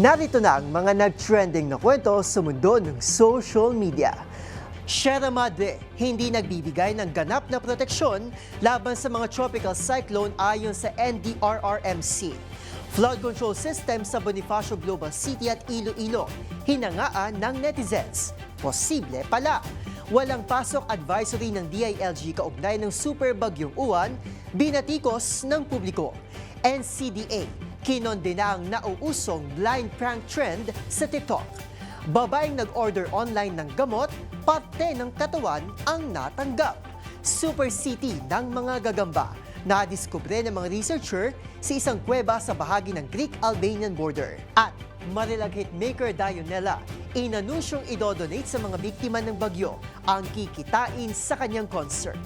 Narito na ang mga nag-trending na kwento sa mundo ng social media. Sierra Madre, hindi nagbibigay ng ganap na proteksyon laban sa mga tropical cyclone ayon sa NDRRMC. Flood control system sa Bonifacio Global City at Iloilo, hinangaan ng netizens. Posible pala. Walang pasok advisory ng DILG kaugnay ng super bagyong Uwan, binatikos ng publiko. NCDA, kinondena ang nauusong blind prank trend sa TikTok. Babaeng nag-order online ng gamot, parte ng katawan ang natanggap. Super city ng mga gagamba. Nadiskubre ng mga researcher sa isang kuweba sa bahagi ng Greek-Albanian border. At Marilag hitmaker Dionela, inanunsyong idodonate sa mga biktima ng bagyo ang kikitain sa kanyang concert.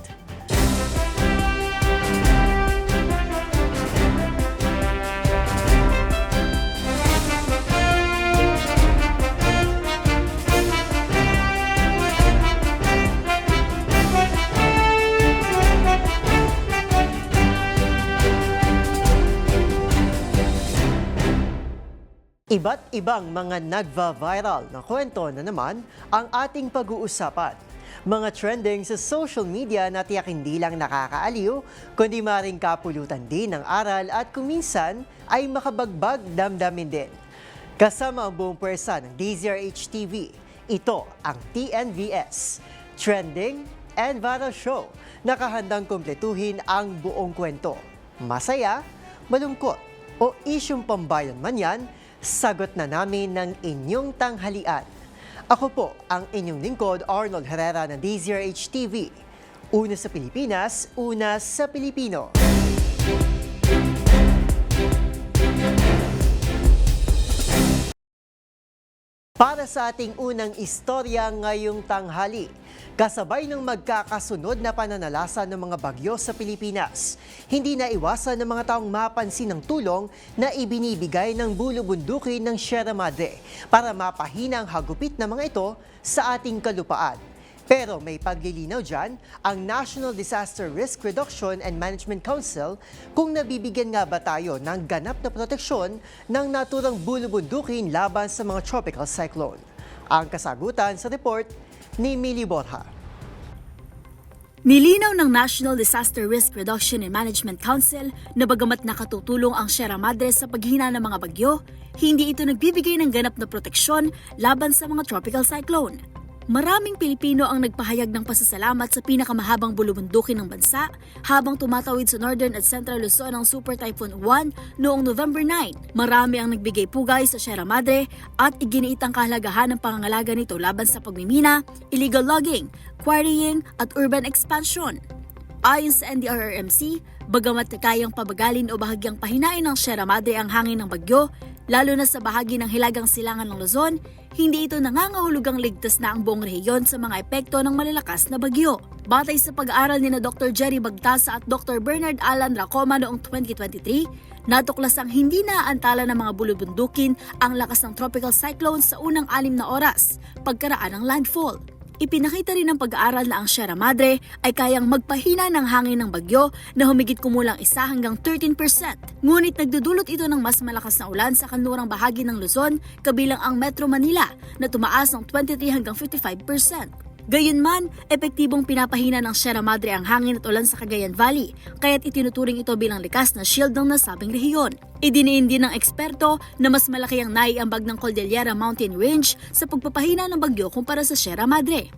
Iba't ibang mga nagva-viral na kwento na naman ang ating pag-uusapan. Mga trending sa social media na tiyak hindi lang nakakaaliw, kundi maring kapulutan din ng aral at kuminsan ay makabagbag damdamin din. Kasama ang buong pwersa ng DZRH TV, ito ang TNVS, Trending and Viral Show, nakahandang kumpletuhin ang buong kwento. Masaya, malungkot o isyong pambayan man yan, sagot na namin ng inyong tanghalian. Ako po ang inyong lingkod, Arnold Herrera ng DZRH TV. Una sa Pilipinas, una sa Pilipino. Para sa ating unang istorya ngayong tanghali, kasabay ng magkakasunod na pananalasa ng mga bagyo sa Pilipinas, hindi na iwasan ng mga taong mapansin ng tulong na ibinibigay ng bulubundukin ng Sierra Madre para mapahina ang hagupit ng mga ito sa ating kalupaan. Pero may paglilinaw dyan ang National Disaster Risk Reduction and Management Council kung nabibigyan nga ba tayo ng ganap na proteksyon ng naturang bulubundukin laban sa mga tropical cyclone. Ang kasagutan sa report ni Millie Borja. Nilinaw ng National Disaster Risk Reduction and Management Council na bagamat nakatutulong ang Sierra Madre sa paghina ng mga bagyo, hindi ito nagbibigay ng ganap na proteksyon laban sa mga tropical cyclone. Maraming Pilipino ang nagpahayag ng pasasalamat sa pinakamahabang bulubundukin ng bansa habang tumatawid sa Northern at Central Luzon ang Super Typhoon Uwan noong November 9. Marami ang nagbigay pugay sa Sierra Madre at iginiit ang kahalagahan ng pangangalaga nito laban sa pagmimina, illegal logging, quarrying at urban expansion. Ayon sa NDRRMC, bagamat kayang pabagalin o bahagyang pahinain ng Sierra Madre ang hangin ng bagyo, lalo na sa bahagi ng hilagang silangan ng Luzon, hindi ito nangangahulugang ligtas na ang buong rehiyon sa mga epekto ng malalakas na bagyo. Batay sa pag-aaral ni Dr. Jerry Bagtasa at Dr. Bernard Alan Racoma noong 2023, natuklasang hindi naaantala ng mga bulubundukin ang lakas ng tropical cyclone sa unang 6 na oras, pagkaraan ng landfall. Ipinakita rin ng pag-aaral na ang Sierra Madre ay kayang magpahina ng hangin ng bagyo na humigit kumulang 1 hanggang 13%. Ngunit nagdudulot ito ng mas malakas na ulan sa kanlurang bahagi ng Luzon, kabilang ang Metro Manila na tumaas ng 23 hanggang 55%. Gayunman, epektibong pinapahina ng Sierra Madre ang hangin at ulan sa Cagayan Valley, kaya't itinuturing ito bilang likas na shield ng nasabing rehiyon. Idiniin din ng eksperto na mas malaki ang naiambag ng Cordillera Mountain Range sa pagpapahina ng bagyo kumpara sa Sierra Madre.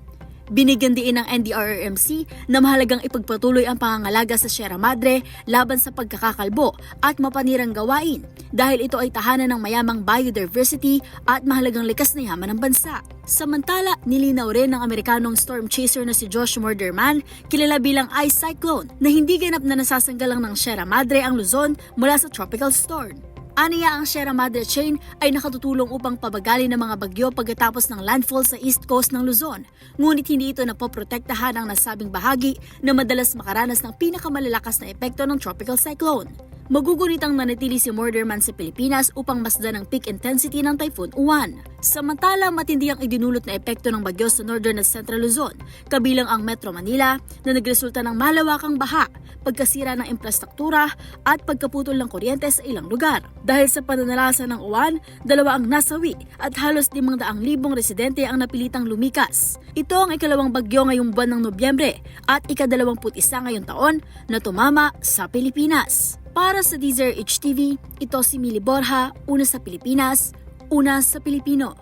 Binigyan din ng NDRRMC na mahalagang ipagpatuloy ang pangangalaga sa Sierra Madre laban sa pagkakakalbo at mapanirang gawain dahil ito ay tahanan ng mayamang biodiversity at mahalagang likas na yaman ng bansa. Samantala, nilinaw rin ng Amerikanong storm chaser na si Josh Morderman, kilala bilang ice cyclone, na hindi ganap na nasasanggalang ng Sierra Madre ang Luzon mula sa tropical storm. Aniya ang Sierra Madre Chain ay nakatutulong upang pabagalin ng mga bagyo pagkatapos ng landfall sa east coast ng Luzon. Ngunit hindi ito napoprotektahan ang nasabing bahagi na madalas makaranas ng pinakamalalakas na epekto ng tropical cyclone. magugunitang nanatili si Morderman sa Pilipinas upang masdan ang peak intensity ng Typhoon Uwan. Samantala, matindi ang idinulot na epekto ng bagyo sa Northern at Central Luzon, kabilang ang Metro Manila na nagresulta ng malawakang baha, pagkasira ng infrastruktura at pagkaputol ng kuryente sa ilang lugar. Dahil sa pananalasa ng uwan, 2 ang nasawi at halos 500,000 residente ang napilitang lumikas. Ito ang ikalawang bagyo ngayong buwan ng Nobyembre at ika-21 ngayong taon na tumama sa Pilipinas. Para sa DZRH TV, ito si Mili Borja, una sa Pilipinas, una sa Pilipino.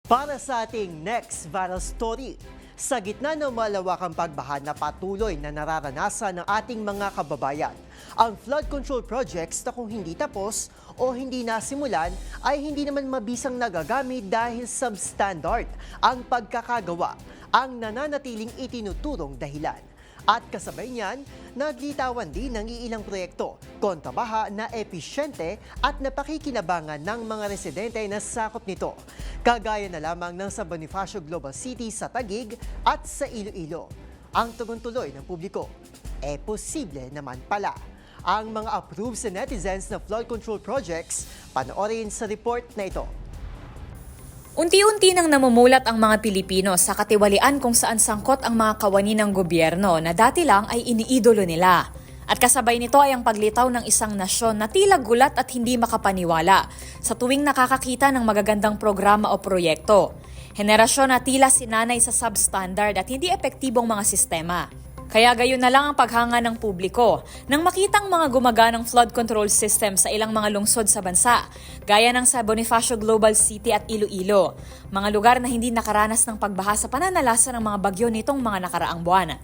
Para sa ating next viral story, sa gitna ng malawakang pagbaha na patuloy na nararanasan ng ating mga kababayan, ang flood control projects na kung hindi tapos o hindi nasimulan ay hindi naman mabisang nagagamit dahil substandard ang pagkakagawa ang nananatiling itinuturong dahilan. At kasabay niyan, naglitawan din ng iilang proyekto, kontrabaha na episyente at napakikinabangan ng mga residente na sakop nito. Kagaya na lamang ng sa Bonifacio Global City sa Taguig at sa Iloilo. Ang tugon-tuloy ng publiko, posible naman pala. Ang mga approved sa netizens na flood control projects, panoorin sa report na ito. Unti-unti nang namumulat ang mga Pilipino sa katiwalian kung saan sangkot ang mga kawani ng gobyerno na dati lang ay iniidolo nila. At kasabay nito ay ang paglitaw ng isang nasyon na tila gulat at hindi makapaniwala sa tuwing nakakakita ng magagandang programa o proyekto. Henerasyon na tila sinanay sa substandard at hindi epektibong mga sistema. Kaya gayon na lang ang paghanga ng publiko nang makitang mga gumaganang flood control system sa ilang mga lungsod sa bansa, gaya ng sa Bonifacio Global City at Iloilo, mga lugar na hindi nakaranas ng pagbaha sa pananalasa ng mga bagyo nitong mga nakaraang buwan.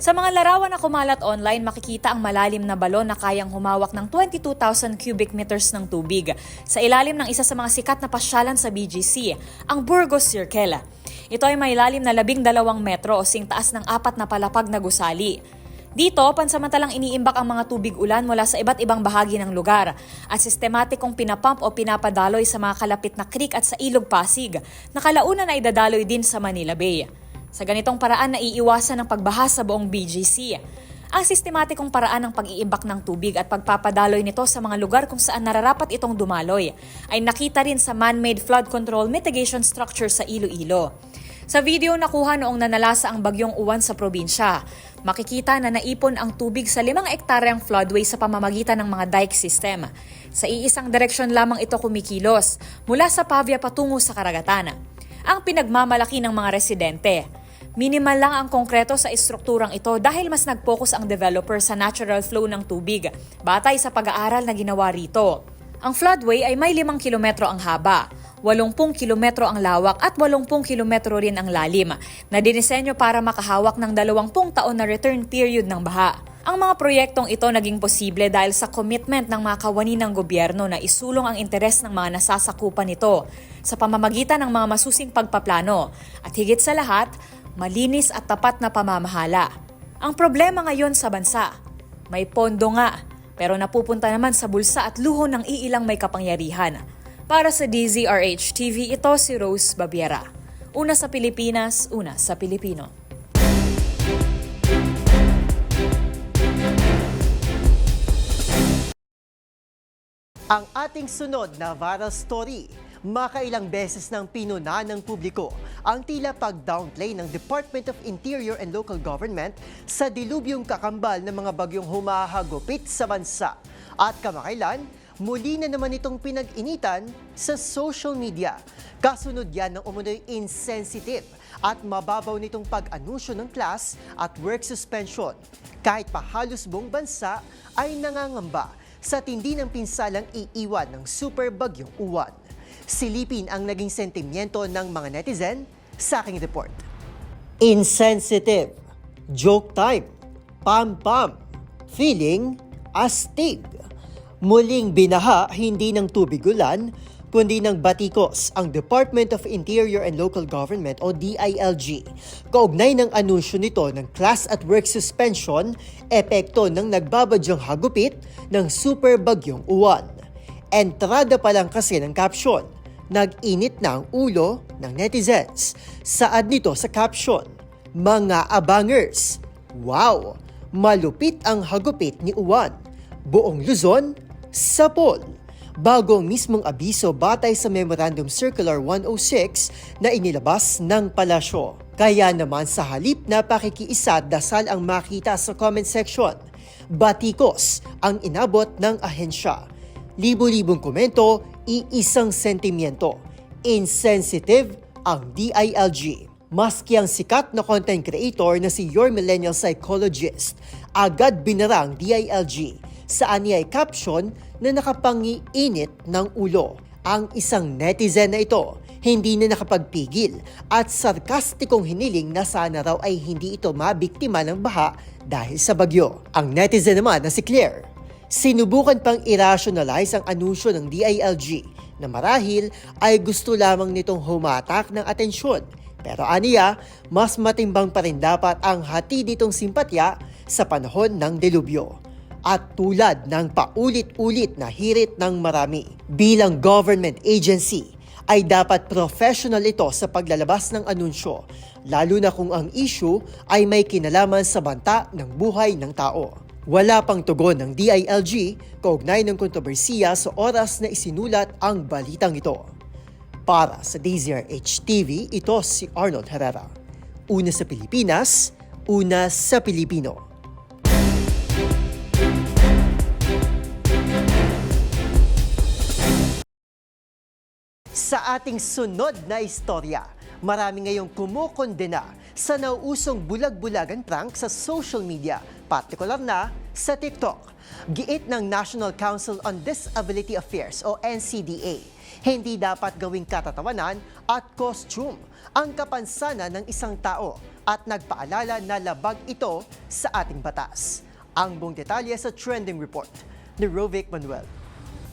Sa mga larawan na kumalat online, makikita ang malalim na balon na kayang humawak ng 22,000 cubic meters ng tubig sa ilalim ng isa sa mga sikat na pasyalan sa BGC, ang Burgos Circle. Ito ay may lalim na 12 metro o singtaas ng 4 na palapag na gusali. Dito, pansamantalang iniimbak ang mga tubig ulan mula sa iba't ibang bahagi ng lugar at sistematikong pinapump o pinapadaloy sa mga kalapit na creek at sa Ilog Pasig na kalaunan ay dadaloy din sa Manila Bay. Sa ganitong paraan, naiiwasan ang pagbaha sa buong BGC. Ang sistematikong paraan ng pag-iimbak ng tubig at pagpapadaloy nito sa mga lugar kung saan nararapat itong dumaloy ay nakita rin sa man-made flood control mitigation structure sa Iloilo. Sa video nakuha noong nanalasa ang bagyong uwan sa probinsya, makikita na naipon ang tubig sa 5 ektaryang floodway sa pamamagitan ng mga dike system. Sa iisang direksyon lamang ito kumikilos, mula sa Pavia patungo sa karagatan. Ang pinagmamalaki ng mga residente. Minimal lang ang konkreto sa estrukturang ito dahil mas nag-focus ang developer sa natural flow ng tubig, batay sa pag-aaral na ginawa rito. Ang floodway ay may 5 kilometro ang haba, 80 kilometro ang lawak at 80 kilometro rin ang lalim na dinisenyo para makahawak ng 20 taon na return period ng baha. Ang mga proyektong ito naging posible dahil sa commitment ng mga kawani ng gobyerno na isulong ang interes ng mga nasasakupan nito sa pamamagitan ng mga masusing pagpaplano at higit sa lahat, malinis at tapat na pamamahala. Ang problema ngayon sa bansa, may pondo nga, pero napupunta naman sa bulsa at luho ng iilang may kapangyarihan. Para sa DZRH TV, ito si Rose Babiera. Una sa Pilipinas, una sa Pilipino. Ang ating sunod na viral story, makailang beses nang pinuna ng publiko ang tila pag-downplay ng Department of Interior and Local Government sa dilubyong kakambal ng mga bagyong humahagupit sa bansa. At kamakailan, muli na naman itong pinag-initan sa social media. Kasunod yan ng umunoy insensitive at mababaw nitong pag-anunsyo ng class at work suspension. Kahit pa halos buong bansa ay nangangamba sa tindi ng pinsalang iiwan ng super bagyong uwan. Silipin ang naging sentimiento ng mga netizen sa aking report. Insensitive, joke time, pam-pam, feeling astig. Muling binaha hindi ng tubig ulan, kundi ng batikos ang Department of Interior and Local Government o DILG. Kaugnay ng anunsyo nito ng class at work suspension, epekto ng nagbabadyang hagupit ng super bagyong uwan. Entrada pa lang kasi ng caption, nag-init na ang ulo ng netizens. Saad nito sa caption, Mga abangers, wow! Malupit ang hagupit ni Uwan. Buong Luzon, sapol. Bago ang mismong abiso batay sa Memorandum Circular 106 na inilabas ng palasyo. Kaya naman sa halip na pakikiisa dasal ang makita sa comment section, batikos ang inabot ng ahensya. Libo-libong komento, iisang sentimiento. Insensitive ang DILG. Maski ang sikat na content creator na si Your Millennial Psychologist, agad binarang DILG sa anyay caption na nakapangiinit ng ulo. Ang isang netizen na ito, hindi na nakapagpigil at sarkastikong hiniling na sana raw ay hindi ito mabiktima ng baha dahil sa bagyo. Ang netizen naman na si Claire, sinubukan pang i-rationalize ang anunsyo ng DILG na marahil ay gusto lamang nitong humatak ng atensyon. Pero aniya, mas matimbang pa rin dapat ang hati nitong simpatya sa panahon ng delubyo. At tulad ng paulit-ulit na hirit ng marami, bilang government agency, ay dapat professional ito sa paglalabas ng anunsyo, lalo na kung ang issue ay may kinalaman sa banta ng buhay ng tao. Wala pang tugon ng DILG kaugnay ng kontrobersiya sa oras na isinulat ang balitang ito. Para sa DZRH TV, ito si Arnold Herrera. Una sa Pilipinas, una sa Pilipino. Sa ating sunod na istorya, marami ngayong kumukondena sa nauusong bulag-bulagan prank sa social media, partikular na sa TikTok. Giit ng National Council on Disability Affairs o NCDA, hindi dapat gawing katatawanan at costume ang kapansanan ng isang tao at nagpaalala na labag ito sa ating batas. Ang buong detalye sa trending report ni Rovic Manuel.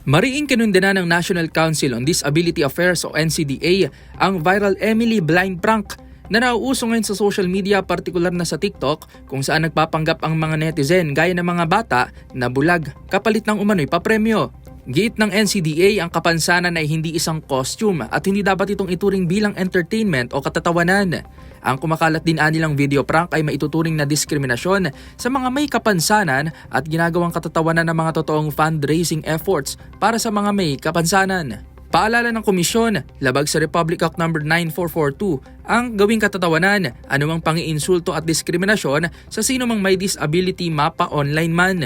Mariing kinundena ng National Council on Disability Affairs o NCDA ang viral Emily blind prank na nauuso ngayon sa social media, partikular na sa TikTok, kung saan nagpapanggap ang mga netizen gaya ng mga bata na bulag kapalit ng umano'y papremyo. Giit ng NCDA, ang kapansanan ay hindi isang costume at hindi dapat itong ituring bilang entertainment o katatawanan. Ang kumakalat din anilang video prank ay maituturing na diskriminasyon sa mga may kapansanan at ginagawang katatawanan ng mga totoong fundraising efforts para sa mga may kapansanan. Paalala ng komisyon, labag sa Republic Act No. 9442 ang gawing katatawanan, anumang pangiinsulto at diskriminasyon sa sino mang may disability mapa online man.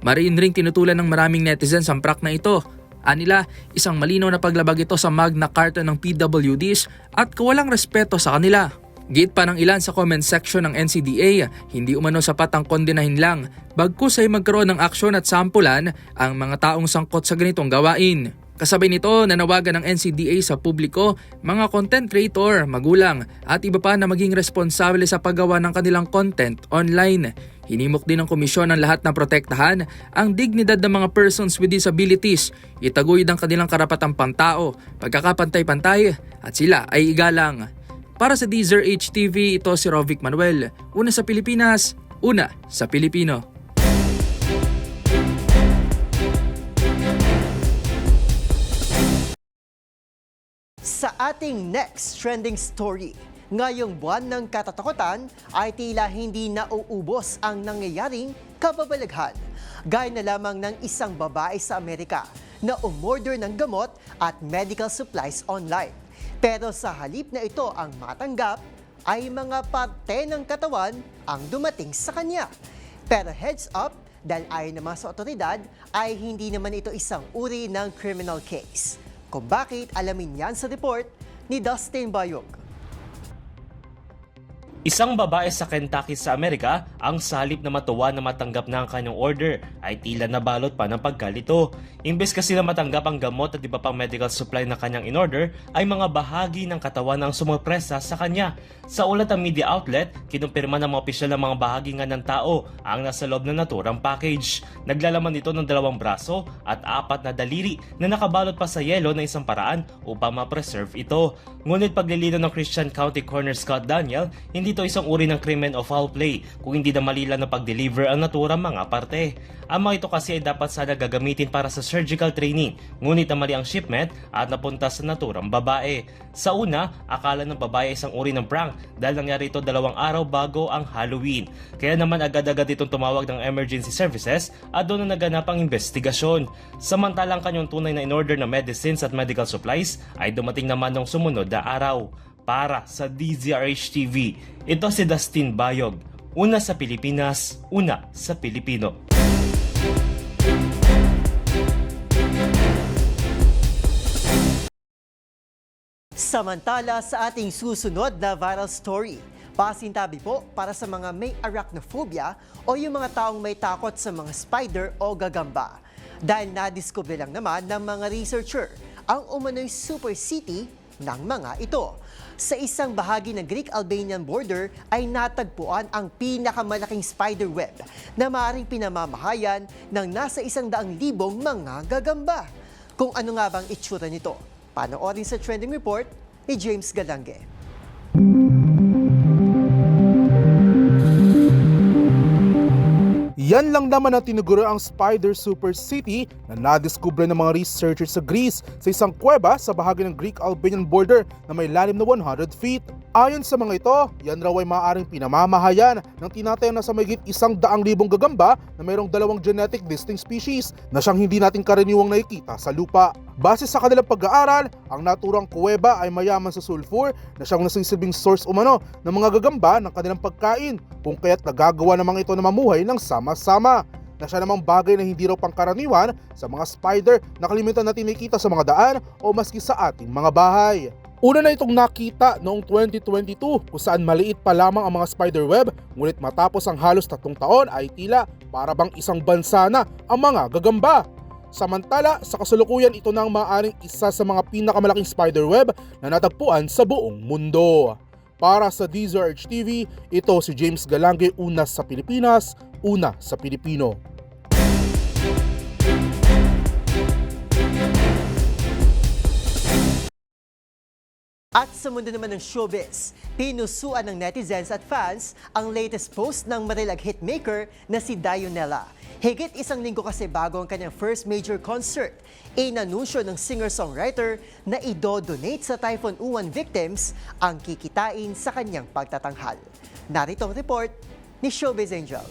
Mariin ring tinutulan ng maraming netizens ang prank na ito. Anila, isang malinaw na paglabag ito sa Magna Carta ng PWDs at kawalang respeto sa kanila. Giit pa ng ilan sa comment section ng NCDA, hindi umano sapat ang kondenahin lang, bagkus ay magkaroon ng aksyon at sampulan ang mga taong sangkot sa ganitong gawain. Kasabay nito, nanawagan ng NCDA sa publiko, mga content creator, magulang at iba pa na maging responsable sa paggawa ng kanilang content online. Hinimok din ng komisyon ang lahat na protektahan ang dignidad ng mga persons with disabilities, itaguyod ang kanilang karapatang pantao, pagkakapantay-pantay at sila ay igalang. Para sa DZRH TV, ito si Rovic Manuel. Una sa Pilipinas, una sa Pilipino. Sa ating next trending story, ngayong buwan ng katatakutan ay tila hindi nauubos ang nangyayaring kababalaghan. Gaya na lamang ng isang babae sa Amerika na umorder ng gamot at medical supplies online. Pero sa halip na ito ang matanggap, ay mga parte ng katawan ang dumating sa kanya. Pero heads up, dahil ayon naman sa otoridad, ay hindi naman ito isang uri ng criminal case. Kung bakit, alamin yan sa report ni Dustin Bayog. Isang babae sa Kentucky sa Amerika ang sa halip na matuwa na matanggap na ang kanyang order ay tila nabalot pa ng pagkalito. Imbes kasi na matanggap ang gamot at iba pang medical supply na kanyang in-order ay mga bahagi ng katawan ang sumurpresa sa kanya. Sa ulat ng media outlet, kinumpirma ng mga opisyal ng mga bahagi nga ng tao ang nasa loob ng naturang package. Naglalaman ito ng 2 braso at 4 na daliri na nakabalot pa sa yelo na isang paraan upang ma-preserve ito. Ngunit paglilinaw ng Christian County Coroner Scott Daniel, hindi hindi ito isang uri ng krimen o foul play kung hindi na malila na pag-deliver ang naturang mga parte. Ang mga ito kasi ay dapat sana gagamitin para sa surgical training, ngunit namali ang shipment at napunta sa naturang babae. Sa una, akala ng babae isang uri ng prank dahil nangyari ito 2 araw bago ang Halloween. Kaya naman agad-agad itong tumawag ng emergency services at doon na naganap ang investigasyon. Samantalang kanyang tunay na in-order na medicines at medical supplies ay dumating naman ng sumunod na araw. Para sa DZRH TV, ito si Dustin Bayog. Una sa Pilipinas, una sa Pilipino. Samantala sa ating susunod na viral story, pasintabi po para sa mga may arachnophobia o yung mga taong may takot sa mga spider o gagamba. Dahil nadiskubre lang naman ng mga researcher ang umano'y super city ng mga ito. Sa isang bahagi ng Greek-Albanian border ay natagpuan ang pinakamalaking spider web na maaaring pinamamahayan ng nasa 100,000 mga gagamba. Kung ano nga bang itsura nito, panoorin sa trending report ni James Galange. Yan lang naman ang tinuguro ang Spider Super City na nadiskubre ng mga researchers sa Greece sa isang kuweba sa bahagi ng Greek-Albanian border na may lalim na 100 feet. Ayon sa mga ito, yan raw ay maaaring pinamamahayan ng tinatayo na sa mahigit 100,000 gagamba na mayroong 2 genetic distinct species na siyang hindi natin karaniwang nakikita sa lupa. Base sa kanilang pag-aaral, ang naturang kuweba ay mayaman sa sulfur na siyang nasisilbing source umano ng mga gagamba ng kanilang pagkain, kung kaya't nagagawa namang ito na mamuhay ng sama-sama. Na siya namang bagay na hindi raw pangkaraniwan sa mga spider na kalimitan natin nakikita sa mga daan o maski sa ating mga bahay. Una na itong nakita noong 2022 kung saan maliit pa lamang ang mga spider web, ngunit matapos ang halos 3 taon ay tila para bang isang bansa na ang mga gagamba. Samantala, sa kasalukuyan ito na ang maaaring isa sa mga pinakamalaking spider web na natagpuan sa buong mundo. Para sa DZRH TV, ito si James Galange, una sa Pilipinas, una sa Pilipino. At sa mundo naman ng showbiz, pinusuan ng netizens at fans ang latest post ng Marilag hitmaker na si Dionela. Higit 1 linggo kasi bago ang kanyang first major concert, inanunsyo ng singer-songwriter na idodonate sa Typhoon Uwan victims ang kikitain sa kanyang pagtatanghal. Narito ang report ni Showbiz Angel.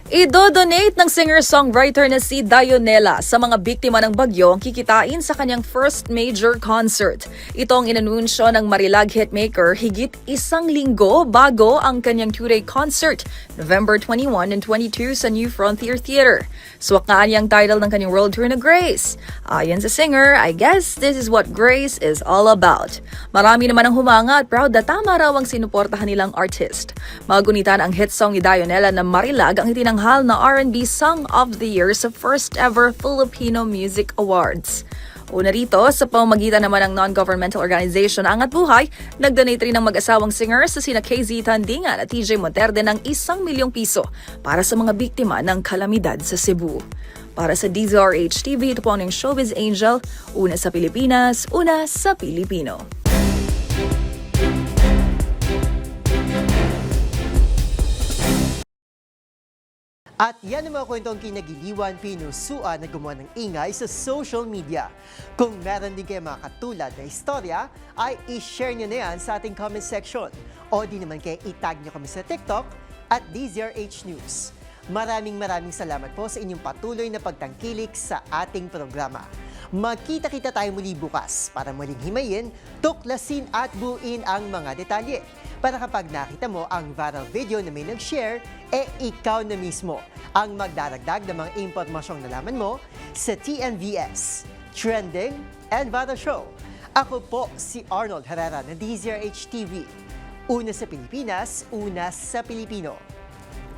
Idodonate ng singer-songwriter na si Dionela sa mga biktima ng bagyo ang kikitain sa kanyang first major concert. Ito ang inanunsyo ng Marilag hitmaker higit 1 linggo bago ang kanyang 2-day concert, November 21 and 22 sa New Frontier Theater. Suwakaan niyang title ng kanyang world tour na Grace. Ayon sa singer, I guess this is what Grace is all about. Marami naman ang humanga at proud na tama raw ang sinuportahan nilang artist. Magunitan ang hit song ni Dionela na Marilag ang itinanghal na R&B Song of the Year sa first ever Filipino Music Awards. Una rito, sa pamamagitan naman ng non-governmental organization Angat Buhay, nag-donate rin ng mag-asawang singer sa sina KZ Tandingan at TJ Monterde ng 1 milyong piso para sa mga biktima ng kalamidad sa Cebu. Para sa DZRH TV, ito po ang Showbiz Angel, una sa Pilipinas, una sa Pilipino. At yan ang mga kwentong kinagiliwan, pinusuan na gumawa ng ingay sa social media. Kung meron din kayo mga katulad na istorya, ay i-share nyo na yan sa ating comment section. O di naman kayo itag nyo kami sa TikTok at DZRH News. Maraming salamat po sa inyong patuloy na pagtangkilik sa ating programa. Magkita-kita tayo muli bukas para muling himayin, tuklasin at buuin ang mga detalye. Para kapag nakita mo ang viral video na may nag-share, ikaw na mismo ang magdaragdag ng mga impormasyong nalaman mo sa TNVS, Trending and Viral Show. Ako po si Arnold Herrera ng DZRH TV. Una sa Pilipinas, una sa Pilipino.